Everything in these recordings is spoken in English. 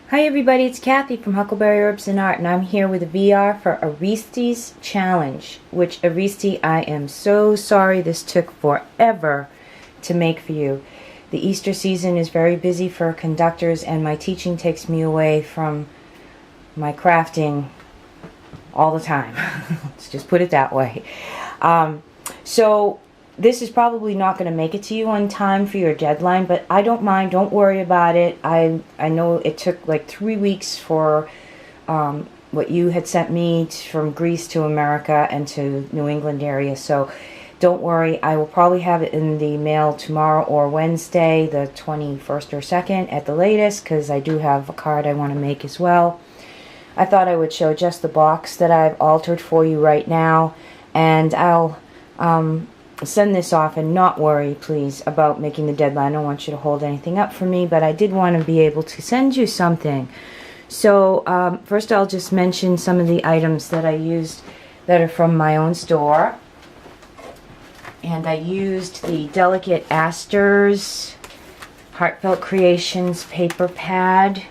Hi everybody, it's Kathy from Huckleberry Herbs and Art, and I'm here with a VR for Aristi's challenge, which Aristi, I am so sorry this took forever to make for you. The Easter season is very busy for conductors, and my teaching takes me away from my crafting all the time. Let's just put it that way. So this is probably not going to make it to you on time for your deadline, but I don't mind. Don't worry about it. I know it took like 3 weeks for what you had sent me from Greece to America and to New England area, so don't worry. I will probably have it in the mail tomorrow or Wednesday, the 21st or 2nd at the latest, because I do have a card I want to make as well. I thought I would show just the box that I've altered for you right now, and I'll send this off, and not worry please about making the deadline. I don't want you to hold anything up for me, but I did want to be able to send you something. So first I'll just mention some of the items that I used that are from my own store. And I used the Delicate Asters Heartfelt Creations paper pad,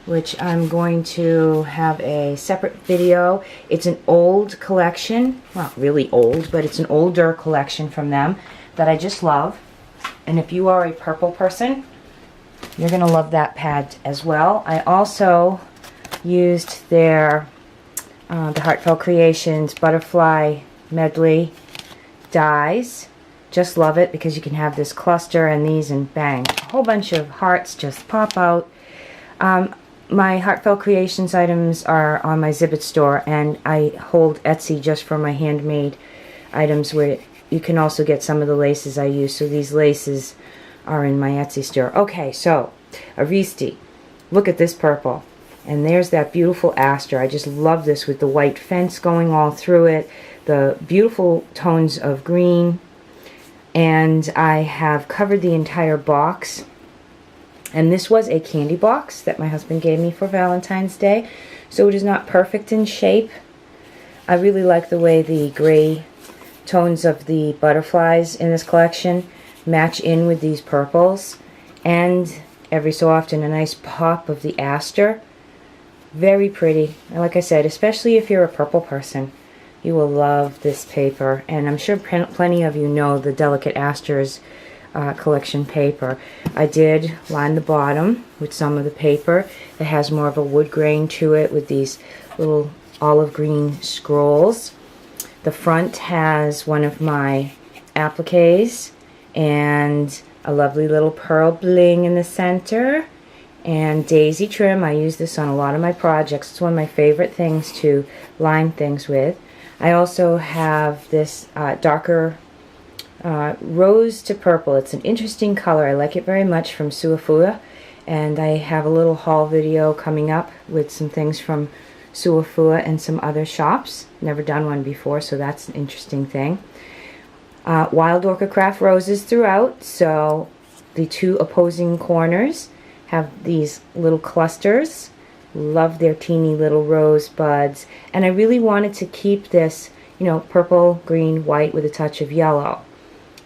which I'm going to have a separate video. It's an old collection, not really old, but it's an older collection from them that I just love. And if you are a purple person, you're going to love that pad as well. I also used their the Heartfelt Creations Butterfly Medley dies. Just love it because you can have this cluster and these, and bang, a whole bunch of hearts just pop out. My Heartfelt Creations items are on my Zibbit store, and I hold Etsy just for my handmade items, where you can also get some of the laces I use. So these laces are in my Etsy store. Okay, so Aristi, look at this purple, and there's that beautiful aster. I just love this with the white fence going all through it, the beautiful tones of green, and I have covered the entire box. And this was a candy box that my husband gave me for Valentine's Day, so it is not perfect in shape. I really like the way the gray tones of the butterflies in this collection match in with these purples, and every so often a nice pop of the aster. Very pretty, and like I said, especially if you're a purple person, you will love this paper. And I'm sure plenty of you know the Delicate Asters collection paper. I did line the bottom with some of the paper that has more of a wood grain to it with these little olive green scrolls. The front has one of my appliques and a lovely little pearl bling in the center, and daisy trim. I use this on a lot of my projects. It's one of my favorite things to line things with. I also have this darker rose to purple. It's an interesting color. I like it very much, from Suafua, and I have a little haul video coming up with some things from Suafua and some other shops. Never done one before, so that's an interesting thing. Wild Orchid Craft roses throughout, so the two opposing corners have these little clusters. Love their teeny little rose buds, and I really wanted to keep this, you know, purple, green, white with a touch of yellow.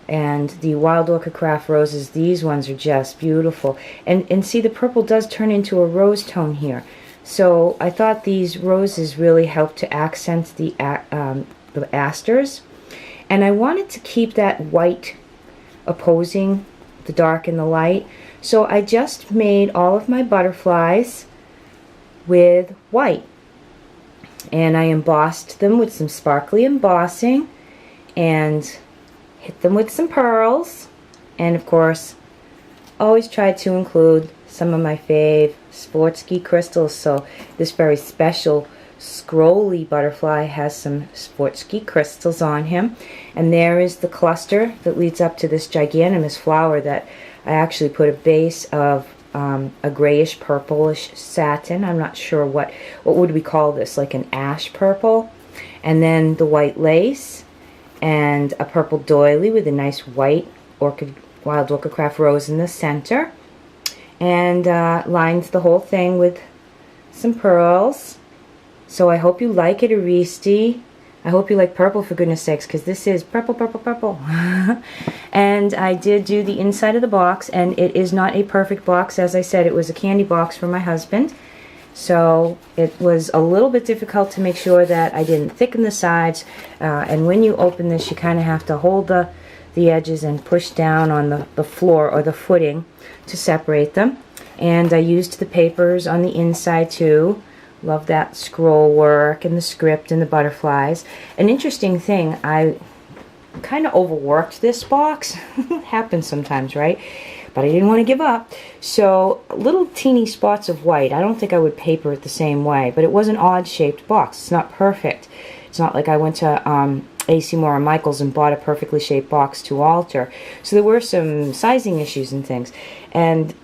And the Wild Orchid Craft roses, these ones are just beautiful. And see, the purple does turn into a rose tone here. So I thought these roses really help to accent the asters. And I wanted to keep that white opposing the dark and the light. So I just made all of my butterflies with white. And I embossed them with some sparkly embossing, and hit them with some pearls, and of course always try to include some of my fave Sportsky crystals. So this very special scrolly butterfly has some Sportsky crystals on him, and there is the cluster that leads up to this giganimous flower that I actually put a base of a grayish purplish satin. I'm not sure what would we call this, like an ash purple, and then the white lace, and a purple doily with a nice white Wild Orchid Craft rose in the center, and lined the whole thing with some pearls. So I hope you like it, Aristi. I hope you like purple, for goodness sakes, because this is purple, purple, purple. And I did do the inside of the box, and it is not a perfect box. As I said, it was a candy box for my husband. So it was a little bit difficult to make sure that I didn't thicken the sides. And when you open this, you kind of have to hold the edges and push down on the floor or the footing to separate them. And I used the papers on the inside too. Love that scroll work and the script and the butterflies. An interesting thing, I kind of overworked this box. Happens sometimes, right? But I didn't want to give up. So little teeny spots of white. I don't think I would paper it the same way, but it was an odd shaped box. It's not perfect. It's not like I went to A.C. Moore or Michael's and bought a perfectly shaped box to alter. So there were some sizing issues and things. And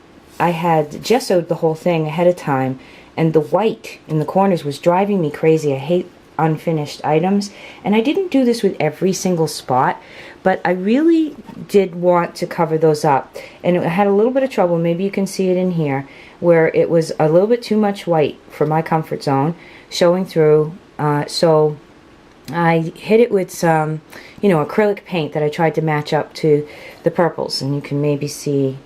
I had gessoed the whole thing ahead of time, and the white in the corners was driving me crazy. I hate unfinished items, and I didn't do this with every single spot, but I really did want to cover those up, and I had a little bit of trouble. Maybe you can see it in here where it was a little bit too much white for my comfort zone showing through, so I hit it with some, acrylic paint that I tried to match up to the purples, and you can maybe see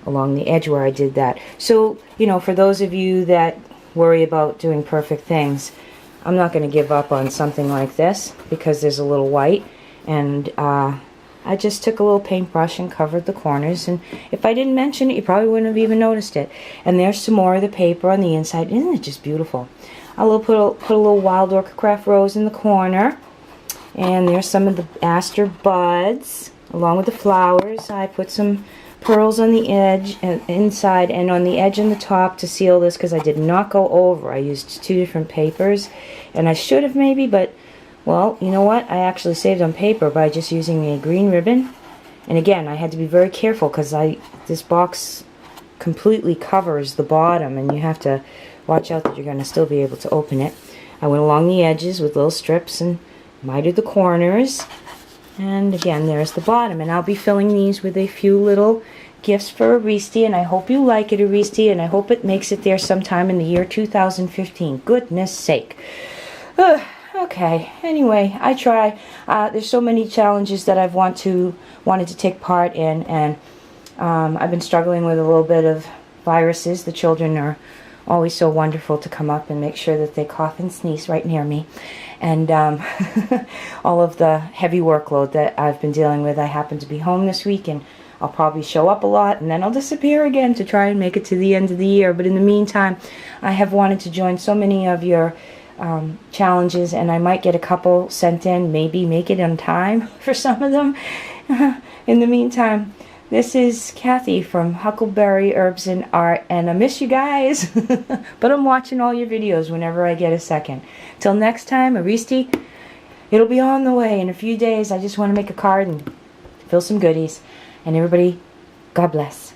along the edge where I did that. So, for those of you that worry about doing perfect things, I'm not going to give up on something like this because there's a little white, and I just took a little paintbrush and covered the corners, and if I didn't mention it, you probably wouldn't have even noticed it. And there's some more of the paper on the inside. Isn't it just beautiful? I'll put a little wild orchid craft rose in the corner, and there's some of the aster buds along with the flowers. I put some pearls on the edge and inside, and on the edge and the top to seal this, because I did not go over. I used 2 different papers, and I should have maybe, but well, you know what, I actually saved on paper by just using a green ribbon. And again, I had to be very careful because this box completely covers the bottom, and you have to watch out that you're going to still be able to open it. I went along the edges with little strips and mitered the corners. And again, there's the bottom, and I'll be filling these with a few little gifts for Aristi, and I hope you like it, Aristi, and I hope it makes it there sometime in the year 2015. Goodness sake. Okay, anyway, I try. There's so many challenges that I've wanted to take part in, and I've been struggling with a little bit of viruses. The children are always so wonderful to come up and make sure that they cough and sneeze right near me. And all of the heavy workload that I've been dealing with. I happen to be home this week, and I'll probably show up a lot, and then I'll disappear again to try and make it to the end of the year. But in the meantime, I have wanted to join so many of your challenges, and I might get a couple sent in, maybe make it on time for some of them. In the meantime, this is Kathy from Huckleberry Herbs and Art, and I miss you guys, but I'm watching all your videos whenever I get a second. Till next time, Aristi, it'll be on the way in a few days. I just want to make a card and fill some goodies. And everybody, God bless.